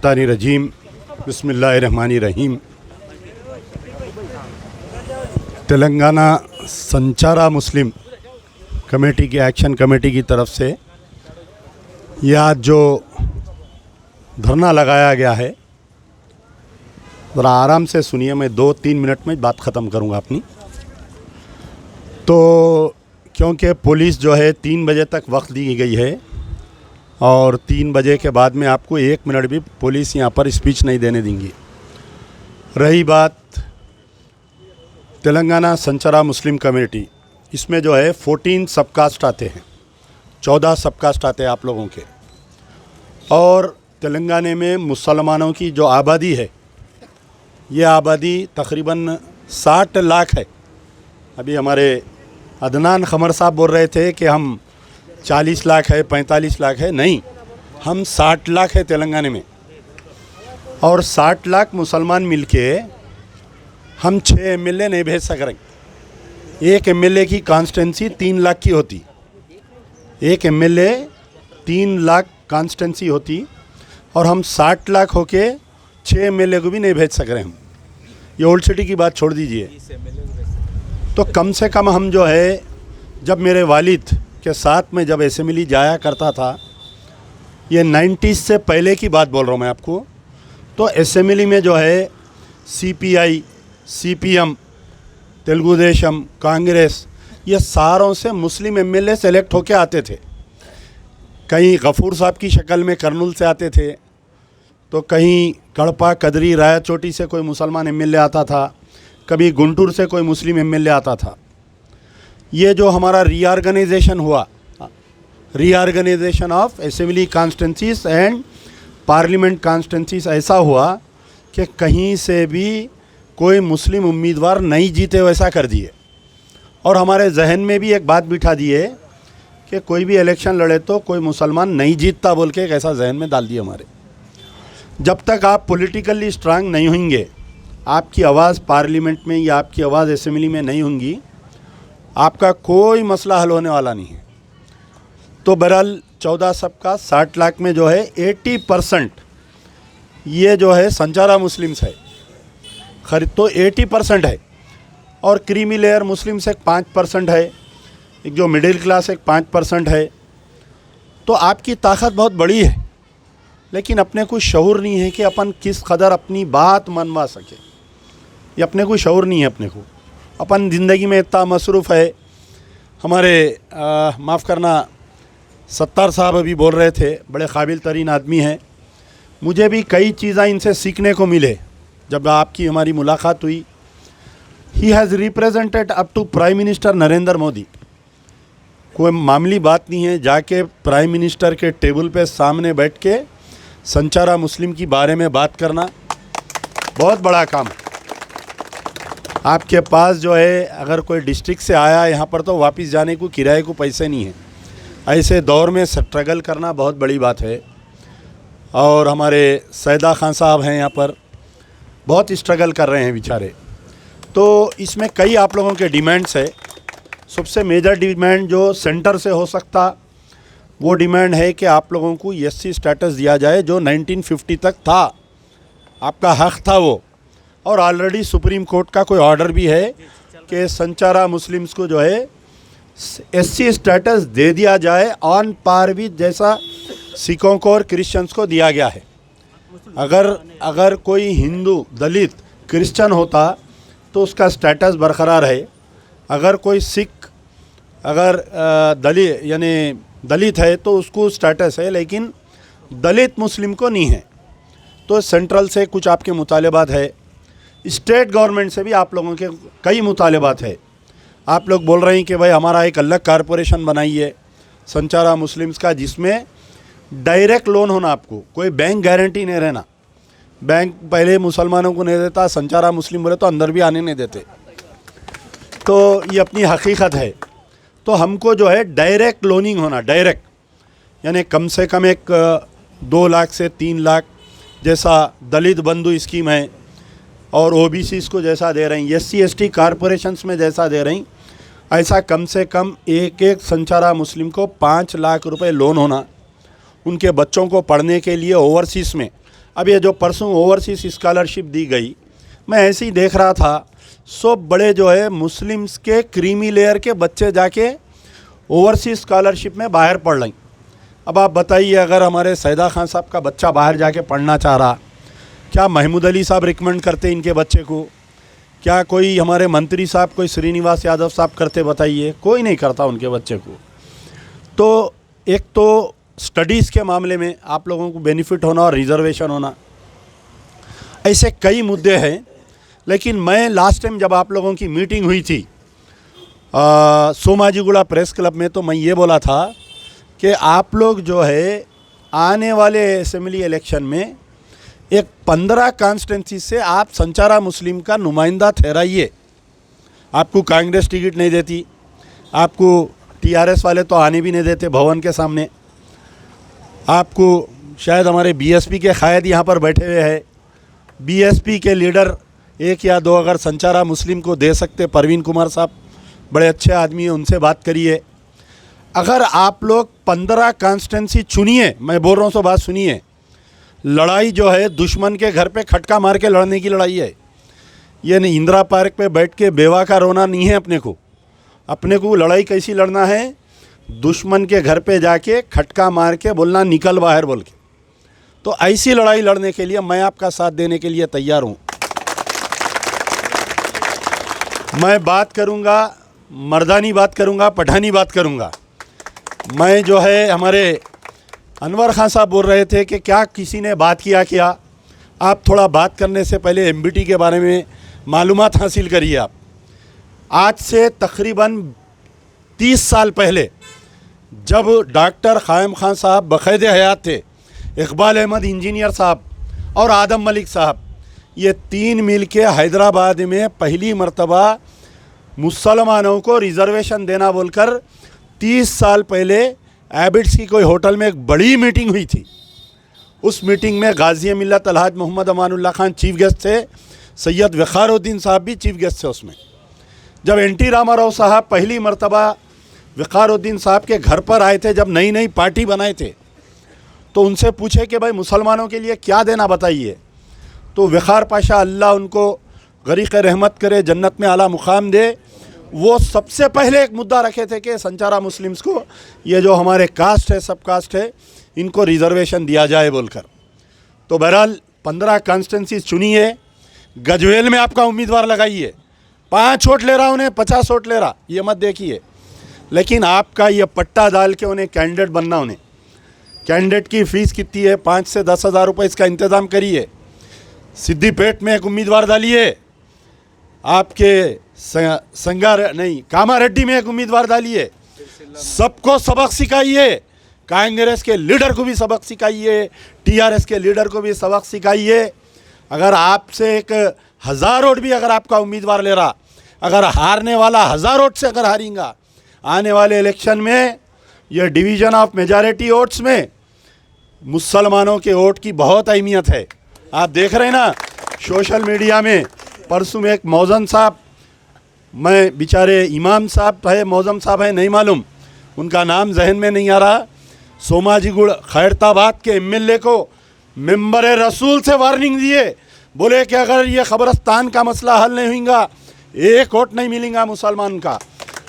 मिनशैतानिर्रजीम बिस्मिल्लाहिर्रहमानिर्रहीम। तेलंगाना संचारा मुस्लिम कमेटी की action committee की तरफ से यह आज जो धरना लगाया गया है, ज़रा आराम से सुनिए। मैं 2-3 मिनट में बात ख़त्म करूंगा अपनी। तो क्योंकि पुलिस जो है 3 बजे तक वक्त दी गई है और 3 बजे के बाद में आपको 1 मिनट भी पुलिस यहाँ पर स्पीच नहीं देने देंगी। रही बात तेलंगाना संचारा मुस्लिम कमेटी, इसमें जो है 14 सबकास्ट आते हैं, 14 सबकास्ट आते हैं आप लोगों के। और तेलंगाना में मुसलमानों की जो आबादी है, ये आबादी तकरीबन 60 लाख है। अभी हमारे अदनान खमर साहब बोल रहे थे कि हम 40 लाख है, 45 लाख है। नहीं, हम 60 लाख है तेलंगाना में। और 60 लाख मुसलमान मिलके हम 6 एमएलए नहीं भेज सक रहे। एक एमएलए की कॉन्स्टिट्यूंसी 3 लाख की होती, एक एमएलए 3 लाख कॉन्स्टिट्यूंसी होती, और हम 60 लाख होके 6 एमएलए को भी नहीं भेज सक रहे हम। ये ओल्ड सिटी की बात छोड़ दीजिए। तो कम से कम हम जो है, जब मेरे वालिद के साथ में जब असेंबली जाया करता था, ये 90s से पहले की बात बोल रहा हूँ मैं आपको, तो असेंबली में जो है CPI, CPM, तेलुगु देशम, कांग्रेस, ये सारों से मुस्लिम एमएलए सेलेक्ट होके आते थे। कहीं गफूर साहब की शक्ल में कर्नूल से आते थे, तो कहीं कड़पा, कदरी, रायाचोटी से कोई मुसलमान एमएलए आता था, कभी गुंटूर से कोई मुस्लिम एमएलए आता था। ये जो हमारा रीऑर्गेनाइजेशन हुआ, reorganization of assembly constituencies and parliament constituencies, ऐसा हुआ कि कहीं से भी कोई मुस्लिम उम्मीदवार नहीं जीते वैसा कर दिए। और हमारे जहन में भी एक बात बिठा दिए कि कोई भी इलेक्शन लड़े तो कोई मुसलमान नहीं जीतता, बोल के एक ऐसा जहन में डाल दिए हमारे। जब तक आप पॉलिटिकली स्ट्रांग नहीं होंगे, आपकी आवाज़ पार्लियामेंट में या आपकी आवाज़ असेंबली में नहीं होंगी, आपका कोई मसला हल होने वाला नहीं है। तो बहरहाल 14 सबका 60 लाख में जो है 80% ये जो है संचारा मुस्लिम्स है, खरीद तो 80% है। और क्रीमी लेयर मुस्लिम से 5% है, एक जो मिडिल क्लास एक 5% है। तो आपकी ताकत बहुत बड़ी है, लेकिन अपने को शऊर नहीं है कि अपन किस कदर अपनी बात मनवा सके। ये अपने को शऊर नहीं है। अपने को अपन ज़िंदगी में इतना मसरूफ़ है। हमारे माफ़ करना, सत्तार साहब अभी बोल रहे थे, बड़े काबिल तरीन आदमी हैं। मुझे भी कई चीज़ें इनसे सीखने को मिले। जब आपकी हमारी मुलाकात हुई, he has represented up to prime minister Narendra Modi. कोई मामूली बात नहीं है, जाके प्राइम मिनिस्टर के टेबल पे सामने बैठ के संचारा मुस्लिम की बारे में बात करना बहुत बड़ा काम है। आपके पास जो है, अगर कोई डिस्ट्रिक्ट से आया यहाँ पर, तो वापस जाने को किराए को पैसे नहीं है। ऐसे दौर में स्ट्रगल करना बहुत बड़ी बात है। और हमारे सैदा खान साहब हैं यहाँ पर, बहुत स्ट्रगल कर रहे हैं बेचारे। तो इसमें कई आप लोगों के डिमांड्स है। सबसे मेजर डिमांड जो सेंटर से हो सकता, वो डिमांड है कि आप लोगों को SC स्टेटस दिया जाए, जो 1950 तक था, आपका हक़ था वो। और ऑलरेडी सुप्रीम कोर्ट का कोई ऑर्डर भी है कि संचारा मुस्लिम्स को जो है SC स्टेटस दे दिया जाए, ऑन पार भी जैसा सिखों को और क्रिश्चियंस को दिया गया है। अगर कोई हिंदू, दलित, क्रिश्चियन होता तो उसका स्टेटस बरकरार है। अगर कोई सिख अगर दलित है तो उसको स्टेटस है, लेकिन दलित मुस्लिम को नहीं है। तो सेंट्रल से कुछ आपके मुतालबात है, स्टेट गवर्नमेंट से भी आप लोगों के कई मुतालबात है। आप लोग बोल रहे हैं कि भाई हमारा एक अलग कारपोरेशन बनाइए संचारा मुस्लिम्स का, जिसमें डायरेक्ट लोन होना, आपको कोई बैंक गारंटी नहीं रहना। बैंक पहले मुसलमानों को नहीं देता, संचारा मुस्लिम बोले तो अंदर भी आने नहीं देते। तो ये अपनी हकीकत है। तो हमको जो है डायरेक्ट लोनिंग होना, डायरेक्ट, यानी कम से कम एक 2 लाख से 3 लाख जैसा दलित बंधु स्कीम है, और OBCs को जैसा दे रही हैं, SC ST कारपोरेशंस में जैसा दे रही, ऐसा कम से कम एक संचारा मुस्लिम को 5 लाख रुपए लोन होना। उनके बच्चों को पढ़ने के लिए ओवरसीज़ में, अब ये जो परसों ओवरसीज़ स्कॉलरशिप दी गई, मैं ऐसे ही देख रहा था, सब बड़े जो है मुस्लिम्स के क्रीमी लेयर के बच्चे जाके ओवरसीज़ स्कॉलरशिप में बाहर पढ़ रही। अब आप बताइए, अगर हमारे सैदा खान साहब का बच्चा बाहर जाके पढ़ना चाह रहा, क्या महमूद अली साहब रिकमेंड करते इनके बच्चे को? क्या कोई हमारे मंत्री साहब, कोई श्रीनिवास यादव साहब करते? बताइए, कोई नहीं करता उनके बच्चे को। तो एक तो स्टडीज़ के मामले में आप लोगों को बेनिफिट होना और रिजर्वेशन होना, ऐसे कई मुद्दे हैं। लेकिन मैं लास्ट टाइम जब आप लोगों की मीटिंग हुई थी सोमाजीगुड़ा प्रेस क्लब में, तो मैं ये बोला था कि आप लोग जो है आने वाले असेंबली इलेक्शन में एक 15 कॉन्स्टिट्यूंसी से आप संचारा मुस्लिम का नुमाइंदा ठहराइए। आपको कांग्रेस टिकट नहीं देती, आपको टीआरएस वाले तो आने भी नहीं देते भवन के सामने, आपको शायद हमारे बीएसपी के कायद यहाँ पर बैठे हुए हैं, बीएसपी के लीडर एक या दो अगर संचारा मुस्लिम को दे सकते, परवीन कुमार साहब बड़े अच्छे आदमी हैं, उनसे बात करिए। अगर आप लोग 15 कॉन्स्टिट्यूंसी चुनिए, मैं बोल रहा हूँ, सो बात सुनिए। लड़ाई जो है दुश्मन के घर पे खटका मार के लड़ने की लड़ाई है। ये नहीं इंदिरा पार्क पे बैठ के बेवा का रोना नहीं है। अपने को लड़ाई कैसी लड़ना है? दुश्मन के घर पे जाके खटका मार के बोलना निकल बाहर बोल के। तो ऐसी लड़ाई लड़ने के लिए मैं आपका साथ देने के लिए तैयार हूँ। मैं बात करूँगा, मर्दानी बात करूँगा, पठानी बात करूँगा। मैं जो है, हमारे अनवर खान साहब बोल रहे थे कि क्या किसी ने बात किया। आप थोड़ा बात करने से पहले एमबीटी के बारे में मालूमात हासिल करिए। आप आज से तकरीबन 30 साल पहले जब डॉक्टर क़ायम खान साहब बक़ैद हयात थे, इकबाल अहमद इंजीनियर साहब और आदम मलिक साहब, ये 3 मिल के हैदराबाद में पहली मर्तबा मुसलमानों को रिज़र्वेशन देना बोलकर 30 साल पहले एबिट्स की कोई होटल में एक बड़ी मीटिंग हुई थी। उस मीटिंग में गाज़ी मिल्लत अलहाज मोहम्मद अमानुल्लाह खान चीफ गेस्ट थे, सैयद वक़ारुद्दीन साहब भी चीफ गेस्ट थे उसमें। जब एनटी रामाराव साहब पहली मर्तबा वक़ारुद्दीन साहब के घर पर आए थे, जब नई नई पार्टी बनाए थे, तो उनसे पूछे कि भाई मुसलमानों के लिए क्या देना बताइए। तो वक़ार पाशा, अल्लाह उनको गरीक़ रहमत करे, जन्नत में आला मुकाम दे, वो सबसे पहले एक मुद्दा रखे थे कि संचारा मुस्लिम्स को, ये जो हमारे कास्ट है, सब कास्ट है, इनको रिज़र्वेशन दिया जाए बोलकर। तो बहरहाल 15 कॉन्स्टिट्यूंसीज चुनिए, गजवेल में आपका उम्मीदवार लगाइए। 5 वोट ले रहा उन्हें, 50 वोट ले रहा, ये मत देखिए। लेकिन आपका ये पट्टा डाल के उन्हें कैंडिडेट बनना, उन्हें कैंडिडेट की फ़ीस कितनी है, 5 से 10 हज़ार रुपये, इसका इंतज़ाम करिए। सिद्दीपेट में एक उम्मीदवार डालिए, आपके कामारेड्डी में एक उम्मीदवार डालिए। सबको सबक सिखाइए, कांग्रेस के लीडर को भी सबक सिखाइए, टीआरएस के लीडर को भी सबक सिखाइए। अगर आपसे एक 1000 वोट भी अगर आपका उम्मीदवार ले रहा, अगर हारने वाला 1000 वोट से अगर हारेगा, आने वाले इलेक्शन में ये डिवीज़न ऑफ मेजॉरिटी वोट्स में मुसलमानों के वोट की बहुत अहमियत है। आप देख रहे हैं ना सोशल मीडिया में, परसों में एक मौज़म साहब, मैं बेचारे इमाम साहब है, मौज़म साहब है, नहीं मालूम, उनका नाम जहन में नहीं आ रहा, सोमाजीगुड़ खैरताबाद के एमएलए को मेंबर रसूल से वार्निंग दिए, बोले कि अगर ये क़ब्रिस्तान का मसला हल नहीं होगा, 1 वोट नहीं मिलेगा मुसलमान का।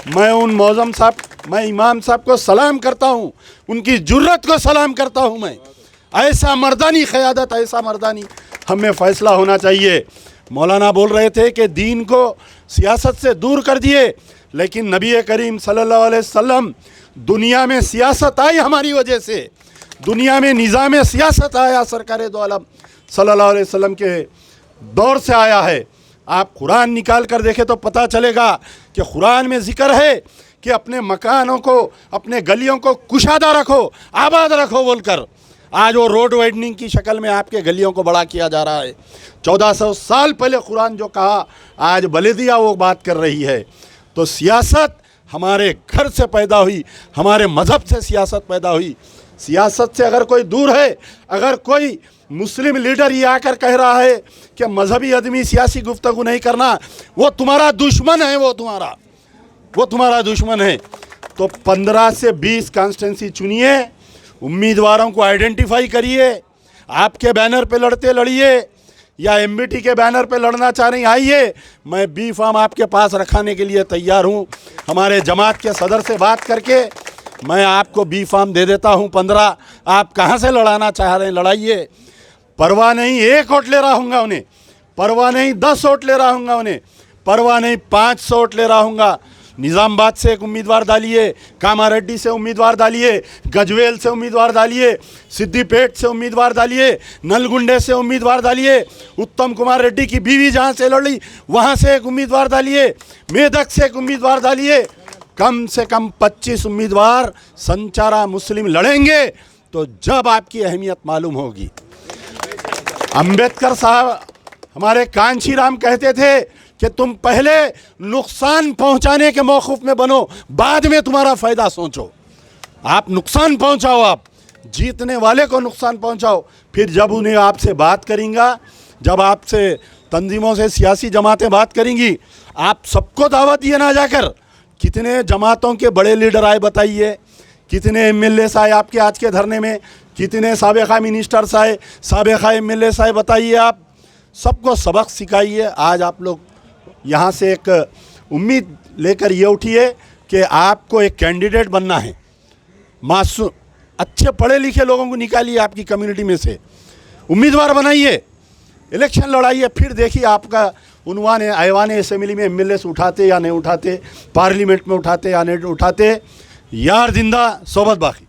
मैं उन मौज़म साहब, मैं इमाम साहब को सलाम करता हूँ, उनकी जुर्रत को सलाम करता हूँ। मैं ऐसा मर्दानी क़यादत, ऐसा मर्दानी हमें फ़ैसला होना चाहिए। मौलाना बोल रहे थे कि दीन को सियासत से दूर कर दिए, लेकिन नबी करीम सल्लल्लाहु अलैहि वसल्लम, दुनिया में सियासत आई हमारी वजह से, दुनिया में निज़ाम सियासत आया सरकार दो आलम सल्लल्लाहु अलैहि वसल्लम के दौर से आया है। आप कुरान निकाल कर देखें तो पता चलेगा कि कुरान में ज़िक्र है कि अपने मकानों को, अपने गलियों को कुशादा रखो, आबाद रखो बोलकर। आज वो रोड वाइडनिंग की शक्ल में आपके गलियों को बड़ा किया जा रहा है। 1400 साल पहले कुरान जो कहा, आज बलेदिया वो बात कर रही है। तो सियासत हमारे घर से पैदा हुई, हमारे मज़हब से सियासत पैदा हुई। सियासत से अगर कोई दूर है, अगर कोई मुस्लिम लीडर ये आकर कह रहा है कि मजहबी आदमी सियासी गुफ्तगू नहीं करना, वो तुम्हारा दुश्मन है, वो तुम्हारा दुश्मन है। तो 15 से 20 कॉन्स्टिट्यूंसी चुनिए, उम्मीदवारों को आइडेंटिफाई करिए, आपके बैनर पे लड़ते लड़िए या एमबीटी के बैनर पे लड़ना चाह रही आइए, मैं बी फार्म आपके पास रखाने के लिए तैयार हूँ। हमारे जमात के सदर से बात करके मैं आपको बी फार्म दे देता हूँ 15। आप कहाँ से लड़ाना चाह रहे हैं लड़ाइए, परवाह नहीं 1 वोट ले रहा हूँगा उन्हें, परवाह नहीं 10 वोट ले रहा हूँगा उन्हें, परवाह नहीं 500 वोट ले रहा हूँगा। निज़ामबाद से एक उम्मीदवार डालिए, कामारेड्डी से उम्मीदवार डालिए, गजवेल से उम्मीदवार डालिए, सिद्दीपेट से उम्मीदवार डालिए, नलगुंडे से उम्मीदवार डालिए, उत्तम कुमार रेड्डी की बीवी जहाँ से लड़ी वहाँ से एक उम्मीदवार डालिए, मेदक से एक उम्मीदवार डालिए। कम से कम 25 उम्मीदवार संचारा मुस्लिम लड़ेंगे तो जब आपकी अहमियत मालूम होगी। अंबेडकर साहब हमारे कांची राम कहते थे कि तुम पहले नुकसान पहुंचाने के मौक़िफ़ में बनो, बाद में तुम्हारा फ़ायदा सोचो। आप नुकसान पहुंचाओ, आप जीतने वाले को नुकसान पहुंचाओ, फिर जब उन्हें आपसे बात करेंगे, जब आपसे तंजीमों से सियासी जमातें बात करेंगी, आप सबको दावत दिए ना जाकर। कितने जमातों के बड़े लीडर आए बताइए, कितने एमएलएस आए आपके आज के धरने में, कितने साबिक़ा मिनिस्टर्स आए, साबिक़ा एमएलएस आए, बताइए। आप सबको सबक सिखाइए। आज आप लोग यहाँ से एक उम्मीद लेकर ये उठिए कि आपको एक कैंडिडेट बनना है, मासूम अच्छे पढ़े लिखे लोगों को निकालिए आपकी कम्युनिटी में से, उम्मीदवार बनाइए, इलेक्शन लड़ाइए, फिर देखिए आपका उन्वान ऐवान असेंबली में एमएलएस उठाते या नहीं उठाते, पार्लियामेंट में उठाते या नहीं उठाते। यार जिंदा सोबत बाकी।